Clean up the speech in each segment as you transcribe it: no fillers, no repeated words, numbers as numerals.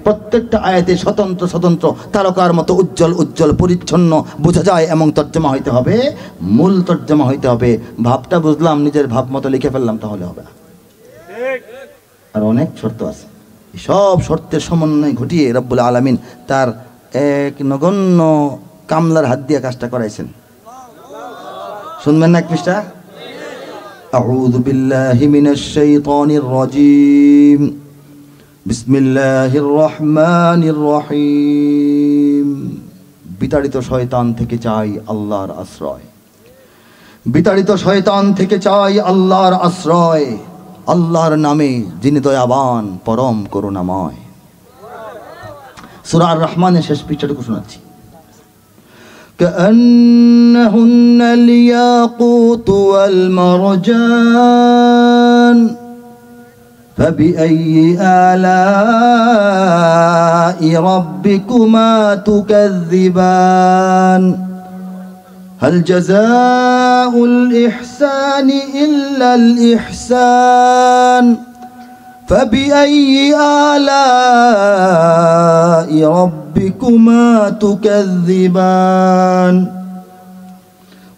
প্রত্যেকটা আয়াতে স্বতন্ত্র স্বতন্ত্র তারকার মতো উজ্জ্বল উজ্জ্বল পরিচ্ছন্ন বোঝা যায় এবং তর্জমা হইতে হবে, মূল তর্জমা হইতে হবে। ভাবটা বুঝলাম, নিজের ভাব মতো লিখে ফেললাম, তাহলে হবে না। আর অনেক শর্ত আছে, সব শর্তের সমন্বয় ঘটিয়ে রব্বুল আলামিন তার এক নগণ্য কামলার হাত দিয়ে কাজটা করাইছেন। শুনবেন না এক পৃষ্ঠা? আউযু বিল্লাহি মিনাশ শাইতানির রাজীম, বিসমিল্লাহির রহমানির রহিম। বিতাড়িত শয়তান থেকে চাই আল্লাহর আশ্রয়, বিতাড়িত শয়তান থেকে চাই আল্লাহর আশ্রয়, আল্লাহর নামে যিনি দয়াবান পরম করুণাময়। সূরা আর রহমানের শেষ পৃষ্ঠাটুকু শোনাচ্ছি। كأنهن الياقوت والمرجان فبأي آلاء ربكما تكذبان هل جزاء الإحسان إلا الإحسان فبأي آلاء ربكما تكذبان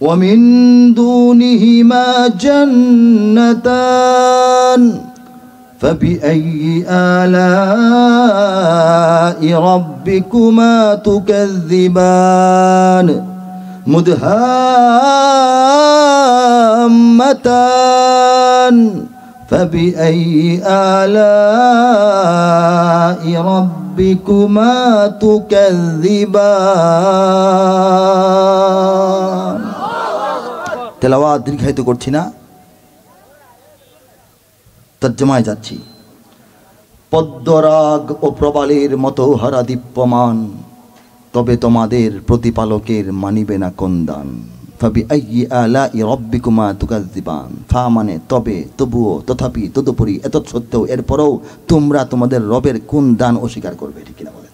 ومن دونهما جنتان فبأي آلاء ربكما تكذبان مدهامتان فبأي آلاء ربكما تكذبان। তেলাওয়াত দীর্ঘায়িত করছি না, তর্জমায় যাচ্ছি। পদ্মরাগ ও প্রবালের মতো হারা দীপ্যমান, তবে তোমাদের প্রতিপালকের মানিবে না কোনদান। ফাবিআইয়ি আলাই রাব্বিকুমা তুকাজ্জিবান। ফা মানে তবে, তবুও, তথাপি, তদুপরি, এতৎ সত্ত্বেও, এরপরেও তোমরা তোমাদের রবের কোন দান অস্বীকার করবে? ঠিক কিনা বলেন?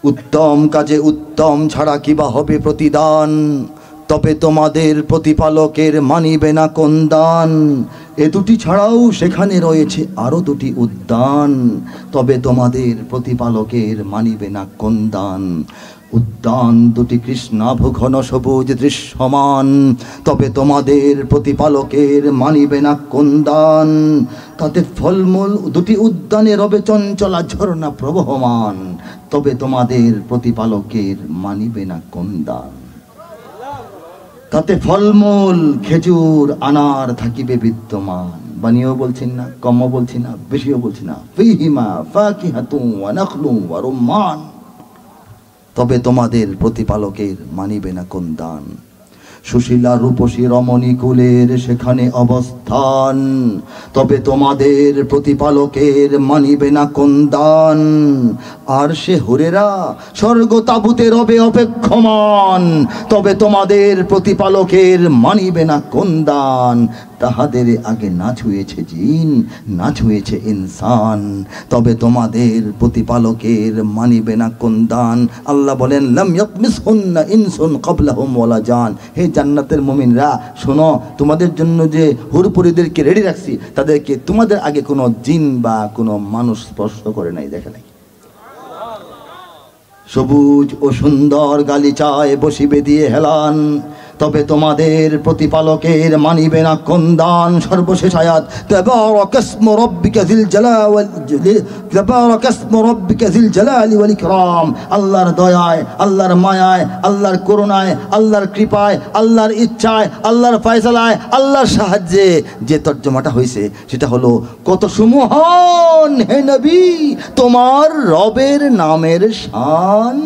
উত্তম কাজে উত্তম ছাড়া কিবা হবে প্রতিদান, তবে তোমাদের প্রতিপালকের মানিবে না কোন দান। এ দুটি ছাড়াও সেখানে রয়েছে আরো দুটি উদ্যান, তবে তোমাদের প্রতিপালকের মানিবে না কোন দান। উদ্যান দুটি কৃষ্ণাভ ঘন সবুজ দৃশ্যমান, তবে তোমাদের প্রতিপালকের মানিবে না কোন দান। তাতে ফলমূল দুটি উদ্যানে রবে চঞ্চলা ঝর্ণা প্রবহমান, তবে তোমাদের প্রতিপালকের মানিবে না কোন দান। তাতে ফলমূল খেজুর আনার থাকিবে বিদ্যমান। বানিয়েও বলছেন না, কমও বলছি না, বেশিও বলছি না। ফীহিমা ফাকিহাতুন ওয়া নাখলুন ওয়া রুম্মান, তবে তোমাদের প্রতিপালকের মানিবে না কোন দান। সুশীলা রূপসী রমণী কুলের সেখানে অবস্থান, তবে তোমাদের প্রতিপালকের মানিবে না কোন দান। আর সে হুরেরা স্বর্গ তাবুতে রবে অপেক্ষমান, তবে তোমাদের প্রতিপালকের মানিবে না কোন দান। তাহাদের আগে না ছুঁয়েছে জিন, না ছুঁয়েছে ইনসান, তবে তোমাদের প্রতিপালকের মানিবে না কোন দান। আল্লাহ বলেন, লাম ইয়াতমিসহুন্না ইনসুন ক্বাবলাহুম ওয়ালা জান। হে জান্নাতের মুমিনরা শোনো, তোমাদের জন্য যে হুরপুরীদেরকে রেডি রাখছি, তাদেরকে তোমাদের আগে কোনো জিন বা কোনো মানুষ স্পর্শ করে নাই, দেখে নাই। সবুজ ও সুন্দর গালিচায় বসিবে দিয়ে হেলান, তবে তোমাদের প্রতিপালকের মানিবে না কোন দান। সর্বশেষ আয়াত, তাবারাকাসমু রাব্বিকা যিল জালালি ওয়াল ইকরাম। আল্লাহর দয়ায়, আল্লাহর মায়ায়, আল্লাহর করুণায়, আল্লাহর কৃপায়, আল্লাহর ইচ্ছায়, আল্লাহর ফয়সালায়, আল্লাহর সাহায্যে যে তর্জমাটা হয়েছে সেটা হলো, কত সুমহান হে নবী তোমার রবের নামের শান,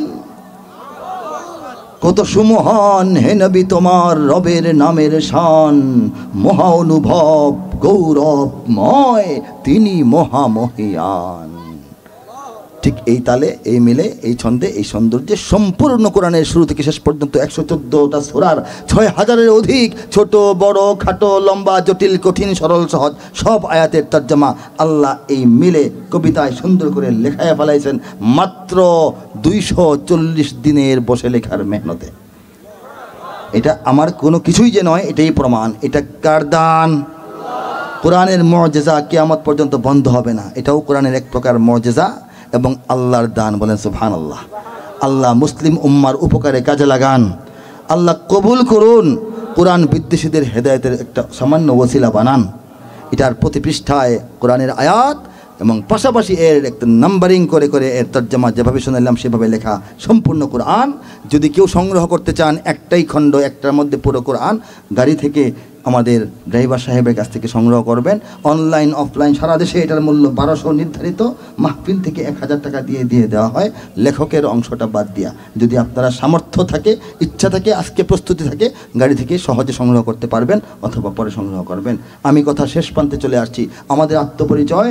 কত সুমহান হে নবী তোমার রবের নামের শান। মহানুভব গৌরবময় তিনি মহামহিয়ান। ঠিক এই তালে, এই মিলে, এই ছন্দে, এই সৌন্দর্যে সম্পূর্ণ কোরআনের শুরু থেকে শেষ পর্যন্ত 114টা সূরার 6000-এর অধিক ছোট বড় খাটো লম্বা জটিল কঠিন সরল সহজ সব আয়াতের তর্জমা আল্লাহ এই মিলে কবিতায় সুন্দর করে লেখায় ফেলাইছেন মাত্র 240 দিনের বসে লেখার মেহনতে। এটা আমার কোনো কিছুই যে নয়, এটাই প্রমাণ। এটা কার দান? কোরআনের মুজিজা কিয়ামত পর্যন্ত বন্ধ হবে না, এটাও কোরআনের এক প্রকার মুজিজা এবং আল্লাহর দান। বলেন সুবহানাল্লাহ। আল্লাহ মুসলিম উম্মার উপকারে কাজে লাগান, আল্লাহ কবুল করুন, কোরআন বিদ্বেষীদের হেদায়েতের একটা সামান্য ওসিলা বানান। এটার প্রতি পৃষ্ঠায় কোরআনের আয়াত এবং পাশাপাশি এর একটা নাম্বারিং করে করে এর তর্জমা যেভাবে শুনলাম সেভাবে লেখা সম্পূর্ণ কোরআন। যদি কেউ সংগ্রহ করতে চান, একটাই খণ্ড, একটার মধ্যে পুরো কোরআন, গাড়ি থেকে আমাদের ড্রাইভার সাহেবের কাছ থেকে সংগ্রহ করবেন। অনলাইন অফলাইন সারা দেশে এটার মূল্য 1200 নির্ধারিত, মাহফিল থেকে 1000 টাকা দিয়ে দেওয়া হয়, লেখকের অংশটা বাদ দিয়া। যদি আপনারা সামর্থ্য থাকে, ইচ্ছা থাকে, আজকে প্রস্তুতি থাকে, গাড়ি থেকে সহজে সংগ্রহ করতে পারবেন অথবা পরে সংগ্রহ করবেন। আমি কথা শেষ প্রান্তে চলে আসছি। আমাদের আত্মপরিচয়,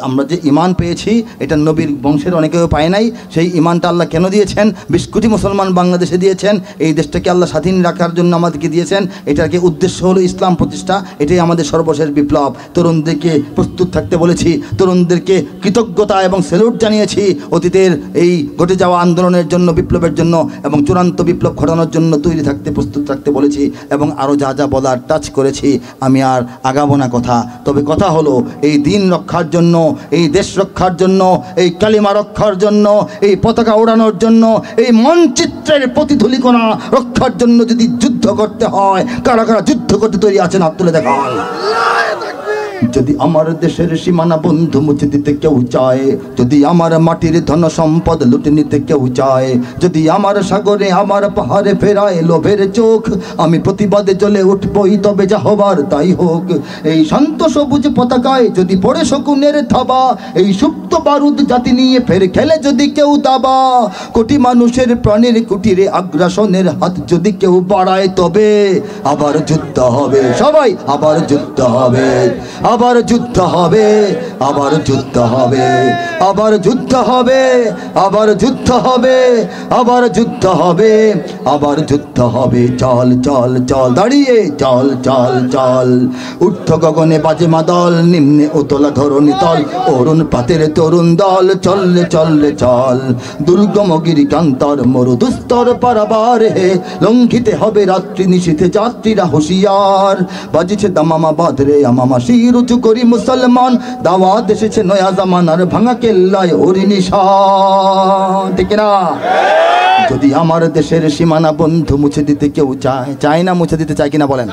আমরা যে ঈমান পেয়েছি, এটা নবীর বংশের অনেকেও পায় নাই। সেই ঈমানটা আল্লাহ কেন দিয়েছেন? 20 কোটি মুসলমান বাংলাদেশে দিয়েছেন, এই দেশটাকে আল্লাহ স্বাধীন রাখার জন্য আমাদেরকে দিয়েছেন। এটাকে উদ্দেশ্য হলো ইসলাম প্রতিষ্ঠা, এটাই আমাদের সর্বশেষ বিপ্লব। তরুণদেরকে প্রস্তুত থাকতে বলেছি, তরুণদেরকে কৃতজ্ঞতা এবং স্যালুট জানিয়েছি অতীতের এই ঘটে যাওয়া আন্দোলনের জন্য, বিপ্লবের জন্য এবং চূড়ান্ত বিপ্লব ঘটানোর জন্য তৈরি থাকতে, প্রস্তুত থাকতে বলেছি এবং আরও যা যা বলার টাচ করেছি। আমি আর আগাবো না কথা, তবে কথা হলো এই দিন রক্ষার জন্য, এই দেশ রক্ষার জন্য, এই কালিমা রক্ষার জন্য, এই পতাকা ওড়ানোর জন্য, এই মানচিত্রের প্রতিধূলিকণা রক্ষার জন্য যদি যুদ্ধ করতে হয়, কারা কারা যুদ্ধ করতে তৈরি আছেন? হাত তুলে দেখান। যদি আমার দেশের সীমানা বন্ধু মুছে দিতে কেউ চায়, যদি আমার মাটির ধন সম্পদ লুটে নিতে কেউ চায়, যদি আমার সাগরে আমার পাহাড়ে ফেরায় লোভের চোখ, আমি প্রতিবাদে জ্বলে উঠবই, তবে যা হবার তাই হোক। এই শান্ত সবুজ পতাকায় যদি পড়ে শকুনের থাবা, এই সুপ্ত বারুদ জাতি নিয়ে ফের খেলে যদি কেউ দাবা, কোটি মানুষের প্রাণের কুটিরে আগ্রাসনের হাত যদি কেউ বাড়ায়, তবে আবার যুদ্ধ হবে। সবাই আবার যুদ্ধ হবে, আবার যুদ্ধ হবে, আবার যুদ্ধ হবে, আবার যুদ্ধ হবে, আবার যুদ্ধ হবে, আবার যুদ্ধ হবে, আবার যুদ্ধ হবে। চল চল চল দাঁড়িয়ে চল চল চল, ঊর্ধ্ব গগনে বাজে মাদল, নিম্নে উতলা ধরণী তল, অরুণ পাতের তরুণ দল, চললে চললে চল। দুর্গম গিরিকান্তর মরু দুস্তর পারাবার হে, লঙ্ঘিতে হবে রাত্রি নিশীথে যাত্রীরা হুঁশিয়ার। বাজিছে দামামা বাঁধরে আমামা, শির উঁচু করি মুসলমান, দাওয়াত এসেছে নয়া জামানার, ভাঙা কেল্লায় ওরি নিশান। ঠিক না? যদি আমার দেশের সীমানা বন্ধু মুছে দিতে কেউ চায় না, মুছে দিতে চায় কিনা বলেন?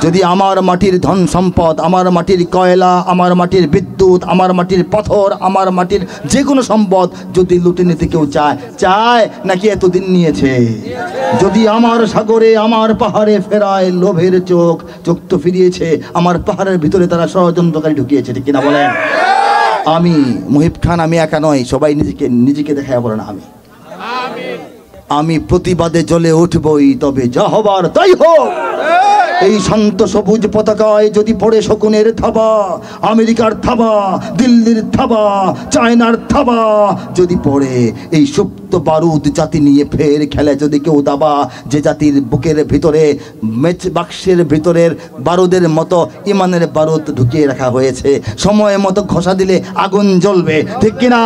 যদি আমার মাটির ধন সম্পদ, আমার মাটির কয়লা, আমার মাটির বিদ্যুৎ, আমার মাটির পাথর, আমার মাটির যে কোনো সম্পদ যদি লুটে নিতে কেউ চায় নাকি এতদিন নিয়েছে? যদি আমার সাগরে আমার পাহাড়ে ফেরায় লোভের চোখ তো ফিরিয়েছে, আমার পাহাড়ের ভিতরে তারা ষড়যন্ত্রকারী ঢুকিয়েছে। ঠিক কিনা বলেন? আমি মুহিব খান, আমি একা নয়, সবাই নিজেকে দেখায় বলেন আমি প্রতিবাদে জ্বলে উঠবই, তবে যা হবার তাই হোক। এই শান্ত সবুজ পতাকায় যদি পড়ে শকুনের থাবা, আমেরিকার থাবা, দিল্লির থাবা, চায়নার থাবা যদি পড়ে, এই সুপ্ত বারুদ জাতি নিয়ে ফের খেলে যদি কেউ দাবা, যে জাতির বুকের ভিতরে বাক্সের ভিতরের বারুদের মতো ইমানের বারুদ ঢুকিয়ে রাখা হয়েছে, সময় মতো ঘষা দিলে আগুন জ্বলবে। ঠিক কিনা?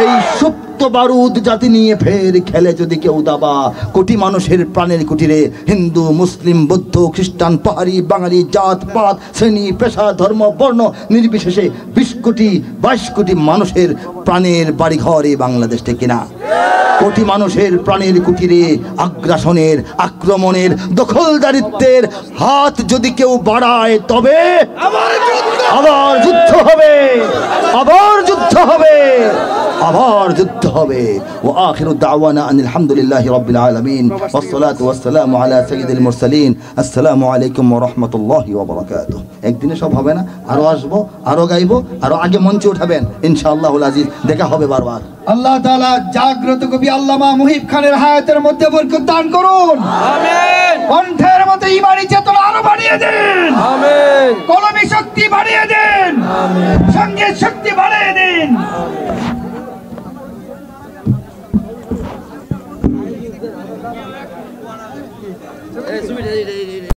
এই সুপ্ত বারুদ জাতি নিয়ে ফের খেলে যদি কেউ দাবা, কোটি মানুষের প্রাণের কুটিরে, হিন্দু মুসলিম বৌদ্ধ খ্রিস্টান পাহাড়ি বাঙালি জাত পাত শ্রেণী পেশা ধর্ম বর্ণ নির্বিশেষে 20 কোটি 22 কোটি মানুষের প্রাণের বাড়িঘর এই বাংলাদেশ। থেকে কিনা? কোটি মানুষের প্রাণের কুটিরে আগ্রাসনের, আক্রমণের, দখলদারিত্বের হাত যদি কেউ বাড়ায়, তবে আবার যুদ্ধ হবে, আবার যুদ্ধ হবে, আবার যুদ্ধ হবে। ওয়া আখিরু দাওয়ানা আনিল হামদুলিল্লাহি রাব্বিল আলামিন ওয়াস সালাতু ওয়াস সালামু আলা সাইয়্যিদিল মুরসালিন। আসসালামু আলাইকুম ওয়া রাহমাতুল্লাহি ওয়া বারাকাতুহু। একদিনে সব হবে না, আরো আসবো, আরো গাইবো, আরো আগে মঞ্চে উঠাবেন ইনশাআল্লাহুল আজিজ। দেখা হবে বারবার। আল্লাহ তাআলা জাগ্রত কবি আল্লামা মুহিব খানের হায়াতের মধ্যে বরকত দান করুন। আমিন। কণ্ঠের মধ্যে ঈমানি চেতনা আরো বাড়িয়ে দেন। আমিন। কলমি শক্তি বাড়িয়ে দেন। আমিন। সঙ্গীত শক্তি বাড়িয়ে দেন।